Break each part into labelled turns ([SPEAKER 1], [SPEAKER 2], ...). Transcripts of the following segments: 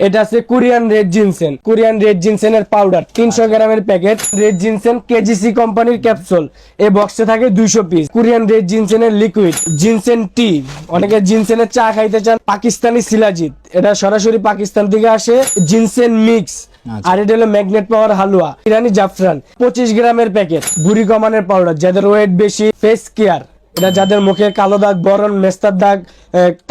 [SPEAKER 1] এটা আছে Korean red ginseng, Korean red জিনসেনের পাউডার 300 গ্রামের প্যাকেট। রেড জিনসেন কেজিসি কোম্পানির ক্যাপসুল, এই বক্সে থাকে 200 পিস। কোরিয়ান রেড জিনসেনের লিকুইড, জিনসেন টি, অনেকে জিনসেনের চা খাইতে চান, পাকিস্তানি শিলাজিৎ, এটা সরাসরি পাকিস্তান থেকে আসে। জিনসেন মিক্স, আর এটা হলো ম্যাগনেট পাওয়ার হালুয়া, ইরানি জাফরান 25 গ্রামের প্যাকেট। ভুঁড়ি কমানোর পাউডার, যাদের ওয়েট বেশি, ফেস কেয়ার, এটা যাদের মুখে কালো দাগ, বরণ, মেস্তার দাগ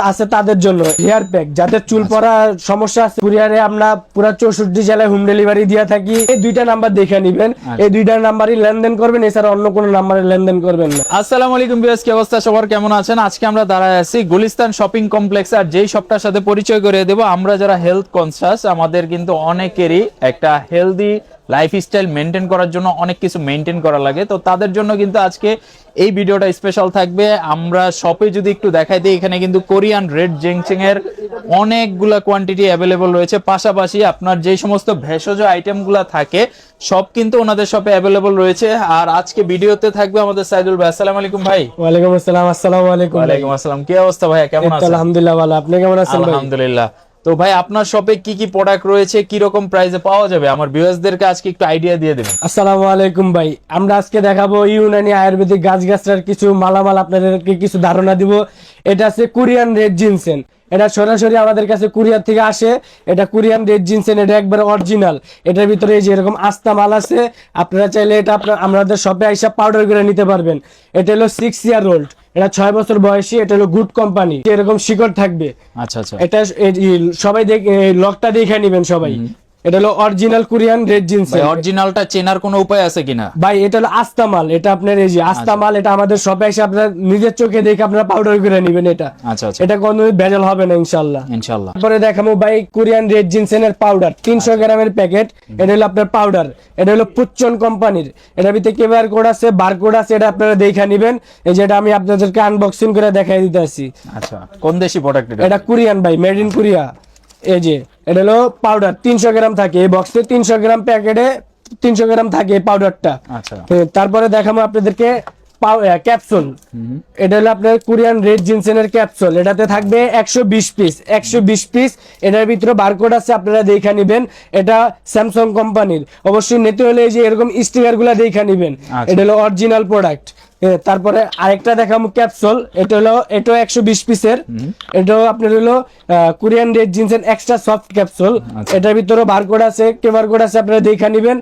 [SPEAKER 1] আছে তাদের জন্য। হেয়ার প্যাক, যাদের চুল পড়া সমস্যা আছে, কুরিয়ারে আমরা পুরো 64 জেলায় হোম ডেলিভারি দিয়ে থাকি। এই দুইটা নাম্বার দেখে নিবেন, এই দুইটা নাম্বারই লেনদেন করবেন, এছাড়া অন্য কোনো নাম্বারে লেনদেন করবেন না।
[SPEAKER 2] আসসালামু আলাইকুম ভিউয়ার্স, কি অবস্থা সবার, কেমন আছেন? আজকে আমরা দাঁড়ায় আছি গুলিস্তান শপিং কমপ্লেক্স, আর যেই শপটার সাথে পরিচয় করে দেব, আমরা যারা হেলথ কনসিয়াস, আমাদের কিন্তু অনেকেরই একটা হেলদি লাইফস্টাইল মেনটেন করার জন্য অনেক কিছু মেনটেন করা লাগে, তো তাদের জন্য কিন্তু আজকে এই ভিডিওটা স্পেশাল থাকবে। আমরা শপে যদি একটু দেখাই দিই, এখানে কিন্তু কোরিয়ান রেড জিনসেং এর অনেকগুলা কোয়ান্টিটি অ্যাভেলেবল রয়েছে। পাশাপাশি আপনার যে সমস্ত ভেষজ আইটেমগুলো থাকে সব কিন্তু ওনাদের শপে অ্যাভেলেবল রয়েছে। আর আজকে ভিডিওতে থাকবে আমাদের সাইদুল ভাই। আসসালামু আলাইকুম ভাই।
[SPEAKER 1] ওয়ালাইকুম আসসালাম। আসসালামু আলাইকুম।
[SPEAKER 2] ওয়ালাইকুম আসসালাম। কি অবস্থা ভাই, কেমন আছেন?
[SPEAKER 1] আলহামদুলিল্লাহ ভালো, আপনি কেমন আছেন?
[SPEAKER 2] আলহামদুলিল্লাহ। তো ভাই, আপনার শপে কি কি প্রোডাক্ট রয়েছে, কি রকম প্রাইসে পাওয়া যাবে, আমার ভিউয়ার্সদেরকে আজকে একটু আইডিয়া দিয়ে দেবেন।
[SPEAKER 1] আসসালামু আলাইকুম ভাই, আমরা আজকে দেখাবো ইউনানি আয়ুর্বেদিক গাছগাছড়ার কিছু মালামাল, আপনাদেরকে কিছু ধারণা দিব। এটা আছে কোরিয়ান রেড জিনসেন, এটা সরাসরি আমাদের কাছে কুরিয়ার থেকে আসে। এটা কোরিয়ান রেড জিনসেন, এটা একবার অরিজিনাল। এটার ভিতরে এই যে এরকম আস্তা মাল আছে, আপনারা চাইলে এটা আমাদের শপে আইসা পাউডার করে নিতে পারবেন। এটা হলো 6 ইয়ার ওল্ড, এটা 6 বছর বয়সী, এটা হলো গুড কোম্পানি, এরকম শিকড় থাকবে।
[SPEAKER 2] আচ্ছা আচ্ছা,
[SPEAKER 1] এটা সবাই লকটা দেখে নিবেন সবাই। এটা হলো অরিজিনাল কোরিয়ান রেড জিনসেন।
[SPEAKER 2] অরিজিনালটা চেনার কোনো উপায় আছে কিনা
[SPEAKER 1] ভাই? এটা হলো আস্তা মাল, এটা আপনার এই যে আস্তা মাল, এটা আমাদের শপে এসে আপনারা নিজের চোখে দেখে আপনারা পাউডার করে নেবেন। এটা
[SPEAKER 2] আচ্ছা আচ্ছা,
[SPEAKER 1] এটা কোনো ভেজাল হবে না ইনশাআল্লাহ।
[SPEAKER 2] ইনশাআল্লাহ।
[SPEAKER 1] তারপরে দেখাবো ভাই কোরিয়ান রেড জিনসেনের পাউডার 300 গ্রামের প্যাকেট। এটা হলো আপনার পাউডার, এটা হলো পুচ্চন কোম্পানির। এটার ভিতরে কিউআর কোড আছে, বারকোড আছে, এটা আপনারা দেখে নেবেন। এই যে এটা আমি আপনাদেরকে আনবক্সিং করে দেখাই দিতেছি।
[SPEAKER 2] আচ্ছা, কোন দেশি প্রোডাক্ট এটা?
[SPEAKER 1] এটা কোরিয়ান ভাই, মেড ইন কোরিয়া। এই যে এটা হলো পাউডার 300 গ্রাম থাকে এই বক্সে, 300 গ্রাম প্যাকেটে 300 গ্রাম থাকে এই পাউডারটা।
[SPEAKER 2] আচ্ছা,
[SPEAKER 1] তারপরে দেখাবো আপনাদেরকে ক্যাপসুল। এটা হলো আপনার কোরিয়ান রেড জিনসেনের ক্যাপসুল, এটাতে থাকবে 120 পিস, 120 পিস। এটার ভিতরে বারকোড আছে, আপনারা দেখে নেবেন। এটা স্যামসাং কোম্পানির, অবশ্যই নিতে হলে এই যে এরকম স্টিকার গুলা দেখে নেবেন। এটা হলো অরিজিনাল প্রোডাক্ট। তারপরে আরেকটা দেখাবো ক্যাপসুল, এটা 120 পিসের। এটাও আপনার হলো Korean red ginseng extra soft capsule. এটার ভিতরে বারকোড আছে, কিউআর কোড আছে, আপনারা দেখে নেবেন।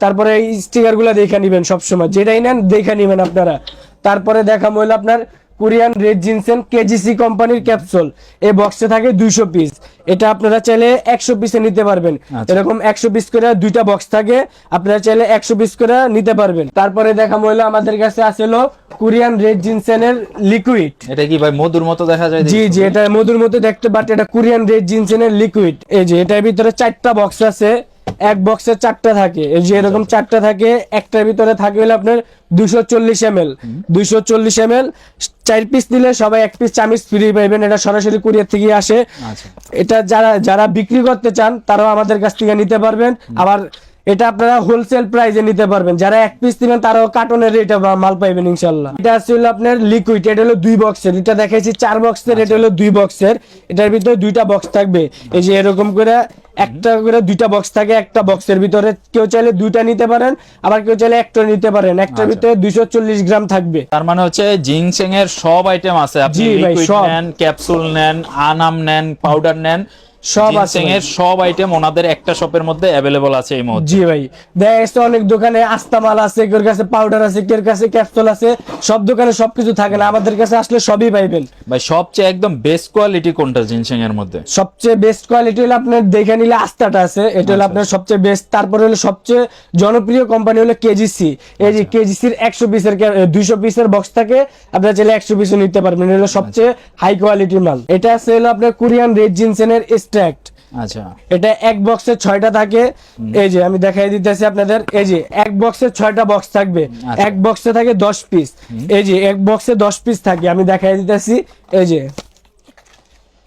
[SPEAKER 1] তারপরে এই স্টিকার গুলা দেখে নেবেন, সবসময় যেটাই নেন দেখে নেবেন আপনারা। তারপরে দেখাবো হলো আপনার কোরিয়ান রেড জিনসেন কেজিসি কোম্পানির ক্যাপসুল, এই বক্সে থাকে 200 পিস। এটা আপনারা চাইলে 100 পিসে নিতে পারবেন। এরকম 100 পিস করে দুইটা বক্স থাকে, আপনারা চাইলে 100 পিস করে নিতে পারবেন। তারপরে দেখাবো হলো আমাদের কাছে আছে হলো কোরিয়ান রেড জিনসেনের লিকুইড।
[SPEAKER 2] এটা কি ভাই মধুর মতো দেখা যায়?
[SPEAKER 1] জি জি, এটা মধুর মতো দেখতে, বাট এটা কোরিয়ান রেড জিনসেনের লিকুইড। এই যে এটার ভিতরে 4টা বক্স আছে, এক বক্সে 4টা থাকে। এই যে এরকম 4টা থাকে, একটার ভিতরে থাকে হলো আপনার 240 ml। 240 ml 4 পিস নিলে সবাই 1 পিস চামিচ ফ্রি পাবেন। এটা সরাসরি কুরিয়ার থেকে আসে। এটা যারা বিক্রি করতে চান তারাও আমাদের কাছ থেকে নিতে পারবেন। আবার এটা আপনারা হোলসেল প্রাইসে নিতে পারবেন। যারা 1 পিস নেবেন তারাও কার্টনের রেটে মাল পাইবেন ইনশাআল্লাহ। এটা আছে আপনার লিকুইড, এটা হলো 2 বক্সের। এটা দেখাইছি 4 বক্সের, এটা হলো 2 বক্সের। এটার ভিতরে 2টা বক্স থাকবে। এই যে এরকম করে একটা করে 2টা বক্স থাকে, একটা বক্সের ভিতরে কেউ চাইলে 2টা নিতে পারেন, আবার কেউ চাইলে একটা নিতে পারেন। একটার ভিতরে 240 গ্রাম থাকবে।
[SPEAKER 2] তার মানে হচ্ছে জিনসেং এর সব আইটেম আছে, আপনি লিকুইড নেন, ক্যাপসুল নেন, আনাম নেন, পাউডার নেন, সব আছে। এর সব আইটেম ওনাদের একটা শপের মধ্যে अवेलेबल আছে এই মুহূর্তে।
[SPEAKER 1] জি ভাই, দেখেন অনেক দোকানে আস্তা মাল আছে, কেউর কাছে পাউডার আছে, কেউর কাছে ক্যাপসুল আছে। সব দোকানে সবকিছু থাকে না, আমাদের কাছে আসলে সবই পাইবেন
[SPEAKER 2] ভাই। সবচেয়ে একদম বেস্ট কোয়ালিটি কোনটা জিনসেং এর মধ্যে?
[SPEAKER 1] সবচেয়ে বেস্ট কোয়ালিটি হলো আপনার দেখে নিলে আস্তাটা আছে, এটা হলো আপনার সবচেয়ে বেস্ট। তারপরে হলো সবচেয়ে জনপ্রিয় কোম্পানি হলো কেজিসি। এই যে কেজিসির 100 পিসের 200 পিসের বক্স থাকে, আপনারা চাইলে 100 পিসও নিতে পারবেন। এটা হলো সবচেয়ে হাই কোয়ালিটি মাল। এটা আছে হলো আপনার কোরিয়ান রেড জিনসেনের এক্সট্রাক্ট।
[SPEAKER 2] আচ্ছা,
[SPEAKER 1] এটা এক বক্সে 6টা থাকে। এই যে আমি দেখাই দিতেছি আপনাদের, এই যে এক বক্সে 6টা বক্স থাকবে, এক বক্সে থাকে 10 পিস। এই যে এক বক্সে 10 পিস থাকে, আমি দেখাই দিতেছি। এই যে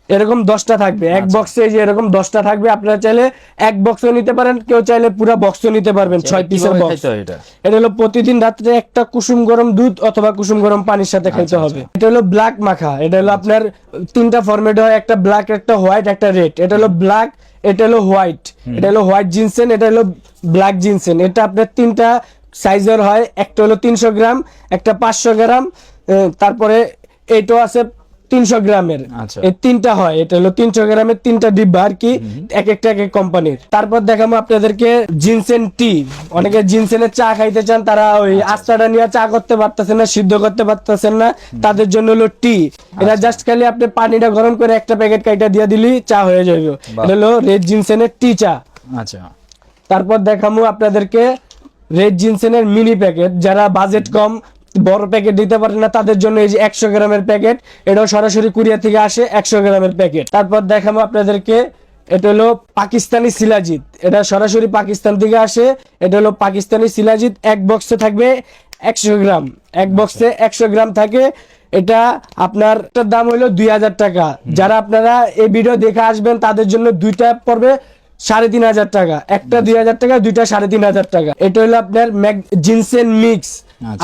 [SPEAKER 1] এরকম 10টা থাকবে এক বক্সে, এই যে এরকম 10টা থাকবে। আপনারা চাইলে এক বক্সও নিতে পারেন, কেউ চাইলে পুরো বক্সও নিতে পারবেন। 6 পিসের বক্স। এটা হলো প্রতিদিন রাত্রে একটা কুসুম গরম দুধ অথবা কুসুম গরম পানির সাথে খেতে হবে। এটা হলো ব্ল্যাক মাখা। এটা হলো আপনার 3টা ফরম্যাট হয়, একটা ব্ল্যাক, একটা হোয়াইট, একটা রেড। এটা হলো ব্ল্যাক, এটা হলো হোয়াইট, এটা হলো হোয়াইট জিনসেন, এটা হলো ব্ল্যাক জিনসেন। এটা আপনার তিনটা সাইজের হয়, একটা হলো 300 গ্রাম, একটা 500 গ্রাম, তারপরে এটাও আছে 300 গ্রামের।
[SPEAKER 2] আচ্ছা।
[SPEAKER 1] এই তিনটা হয়, এটা হলো 300 গ্রামের তিনটা ডিব্বা আর কি, এক একটা এক এক কোম্পানির। তারপর দেখাবো আপনাদেরকে জিনসেন টি। অনেকে জিনসেনের চা খাইতে চান, তারা ওই আস্তাটা নিয়ে চা করতে পারতেছেন না, সিদ্ধ করতে পারতেছেন না, তাদের জন্য হলো টি। এটা জাস্ট খালি আপনি পানিটা গরম করে একটা প্যাকেট কাইটা দিয়ে দিলি চা হয়ে যাবে। এটা হলো রেড জিনসেনের টি চা।
[SPEAKER 2] আচ্ছা।
[SPEAKER 1] তারপর দেখাবো আপনাদেরকে রেড জিনসেনের মিনি প্যাকেট। যারা বাজেট কম, বড় প্যাকেট দিতে পারে না, তাদের জন্য এই যে 100 গ্রামের প্যাকেট, এটাও সরাসরি কুরিয়ার থেকে আসে 100 গ্রামের প্যাকেট। তারপর দেখাবো আপনাদেরকে, এটা হলো পাকিস্তানি শিলাজিৎ, এটা সরাসরি পাকিস্তান থেকে আসে। এটা হলো পাকিস্তানি শিলাজিৎ, এক বক্সে থাকবে 100 গ্রাম, এক বক্সে 100 গ্রাম থাকে। এটা আপনার এটার দাম হলো 2000 টাকা। যারা আপনারা এই ভিডিও দেখে আসবেন তাদের জন্য দুইটা পড়বে 3500 টাকা, একটা 2000 টাকা, দুইটা 3500 টাকা। এটা হলো আপনার জিনসেন মিক্স,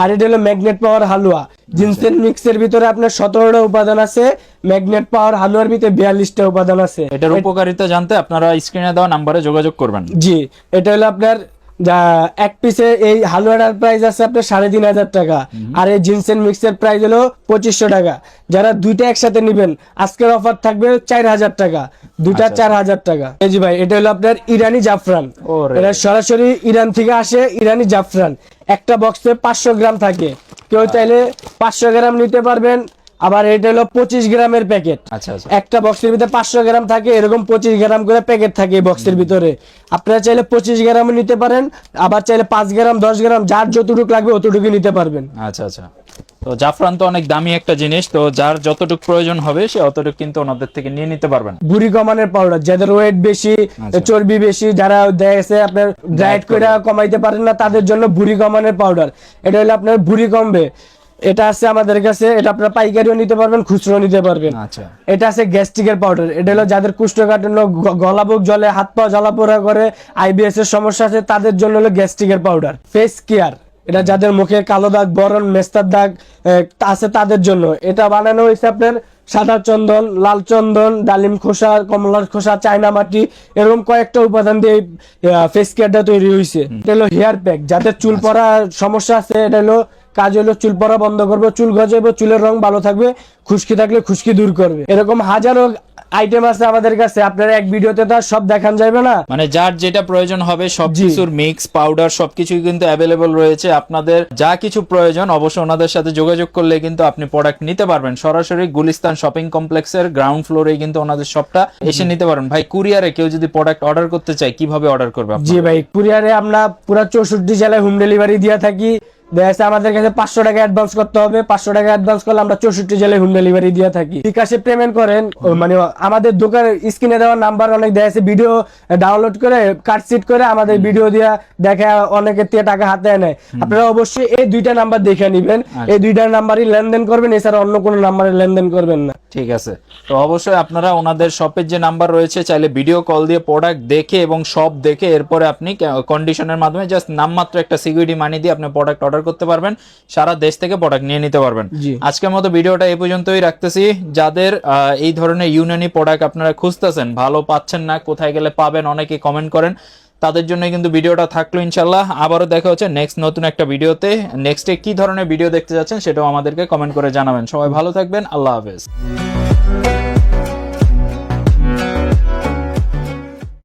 [SPEAKER 1] আর এটা হলো ম্যাগনেট পাওয়ার হালুয়া। জিনসেন মিক্সের ভিতরে আপনার 17টা উপাদান আছে, ম্যাগনেট পাওয়ার হালুয়ার ভিতরে 42টা উপাদান আছে।
[SPEAKER 2] এটার উপকারিতা জানতে আপনারা স্ক্রিনে দেওয়া নাম্বারে যোগাযোগ করবেন।
[SPEAKER 1] জি, এটা হলো আপনার এক পিসে এই হালুয়াটার প্রাইস আছে আপনার 3500 টাকা, আর এই জিনসেন মিক্সের প্রাইস হলো 2500 টাকা। যারা দুইটা একসাথে নিবেন আজকের অফার থাকবে 4000 টাকা, দুইটা 4000 টাকা। এই জি ভাই, এটা হলো আপনার ইরানি জাফরান, এটা সরাসরি ইরান থেকে আসে, ইরানি জাফরান। একটা বক্সে 500 গ্রাম থাকে, কেউ চাইলে 500 গ্রাম নিতে পারবেন। আবার এটা হলো 25 গ্রামের প্যাকেট।
[SPEAKER 2] আচ্ছা আচ্ছা।
[SPEAKER 1] একটা বক্সের ভিতরে 500 গ্রাম থাকে, এরকম 25 গ্রাম করে প্যাকেট থাকে এই বক্সের ভিতরে। আপনারা চাইলে 25 গ্রাম নিতে পারেন, আবার চাইলে 5 গ্রাম 10 গ্রাম, যার যতটুকু লাগবে অতটুকু নিতে পারবেন।
[SPEAKER 2] আচ্ছা আচ্ছা। তো জাফরান তো অনেক দামি একটা জিনিস, তো যার যতটুকু প্রয়োজন হবে সে অতটুকু কিন্তু ওনাদের থেকে নিয়ে নিতে পারবেন।
[SPEAKER 1] বুড়ি কমানোর পাউডার, যাদের ওয়েট বেশি, চর্বি বেশি, যারা দেখেছে আপনার ডায়েট করে কমাইতে পারেন না, তাদের জন্য বুড়ি কমানোর পাউডার। এটা হলো আপনার বুড়ি কমবে, এটা আছে আমাদের কাছে। এটা আপনারা পাইকারিও নিতে পারবেন, খুচরো নিতে পারবেন।
[SPEAKER 2] আচ্ছা।
[SPEAKER 1] এটা আছে গ্যাস্ট্রিকের পাউডার। এটা হলো যাদের কুষ্ঠকাঠিন্য, গলাবুক জ্বলে, হাত পা জ্বালাপোড়া করে, আইবিএস এর সমস্যা আছে, তাদের জন্য হলো গ্যাস্ট্রিকের পাউডার। ফেস কেয়ার, এটা যাদের মুখে কালো দাগ, বরণ, মেস্তার দাগ আছে তাদের জন্য। এটা বানানো হয়েছে আপনার সাদা চন্দন, লাল চন্দন, ডালিম খোসা, কমলার খোসা, চায়না মাটি, এরকম কয়েকটা উপাদান দিয়ে ফেস কেয়ারটা তৈরি হয়েছে। এটা হলো হেয়ার প্যাক, যাদের চুল পড়া সমস্যা আছে, এটা হলো কাজ হলো চুল পড়া বন্ধ করবে, চুল গজাবে, চুলের রং ভালো থাকবে, খুশকি থাকলে খুশকি দূর করবে। এরকম হাজারো আইটেম আছে আমাদের কাছে, আপনারা এক ভিডিওতে তো আর সব দেখান যাবে না।
[SPEAKER 2] মানে যার যেটা প্রয়োজন হবে সবকিছুর মিক্স পাউডার সবকিছুই কিন্তু অ্যাভেলেবল রয়েছে। আপনাদের যা কিছু প্রয়োজন অবশ্যই ওনাদের সাথে যোগাযোগ করলে কিন্তু আপনি প্রোডাক্ট নিতে পারবেন। সরাসরি গুলিস্তান শপিং কমপ্লেক্সের গ্রাউন্ড ফ্লোরে কিন্তু ওনাদের শপটা এসে নিতে পারবেন। ভাই, কুরিয়ারে কেউ যদি প্রোডাক্ট অর্ডার করতে চায় কিভাবে অর্ডার করবে?
[SPEAKER 1] জি ভাই, কুরিয়ারে আমরা পুরো 64 জেলায় হোম ডেলিভারি দিয়ে থাকি। দেখা আমাদের কাছে 500 টাকা অ্যাডভান্স করতে হবে, 500 টাকা অ্যাডভান্স করলে আমরা 64 জেলায় হোম ডেলিভারি দিয়ে থাকি। বিকাশে পেমেন্ট করেন, মানে আমাদের দোকানের স্ক্রিনে দেওয়া নাম্বার, অনেক দেখা যাচ্ছে ভিডিও ডাউনলোড করে কাটসিট করে আমাদের ভিডিও দিয়া দেখে অনেকের থেকে টাকা হাতে নেয়। আপনারা অবশ্যই এই দুইটা নাম্বার দেখে নিবেন, এই দুইটা নাম্বারই লেনদেন করবেন, এছাড়া অন্য কোনো নাম্বারে লেনদেন করবেন না।
[SPEAKER 2] ঠিক আছে। তো অবশ্যই আপনারা ওনাদের শপের যে নাম্বার রয়েছে চাইলে ভিডিও কল দিয়ে প্রোডাক্ট দেখে এবং সব দেখে এরপরে আপনি কন্ডিশনের মাধ্যমে জাস্ট নামমাত্র একটা সিকিউরিটি মানি দিয়ে আপনি প্রোডাক্ট অর্ডার করতে পারবেন, সারা দেশ থেকে প্রোডাক্ট নিয়ে নিতে পারবেন। আজকের মতো ভিডিওটা এই পর্যন্তই রাখতেছি। যাদের এই ধরনের ইউনানি প্রোডাক্ট আপনারা খুঁজতেছেন, ভালো পাচ্ছেন না, কোথায় গেলে পাবেন, অনেকে কমেন্ট করেন, তাদের জন্য কিন্তু ভিডিওটা থাকলো। ইনশাল্লাহ আবারও দেখা হচ্ছে নেক্সট নতুন একটা ভিডিওতে। নেক্সটে কি ধরনের ভিডিও দেখতে যাচ্ছেন সেটাও আমাদেরকে কমেন্ট করে জানাবেন। সবাই ভালো থাকবেন, আল্লাহ হাফেজ।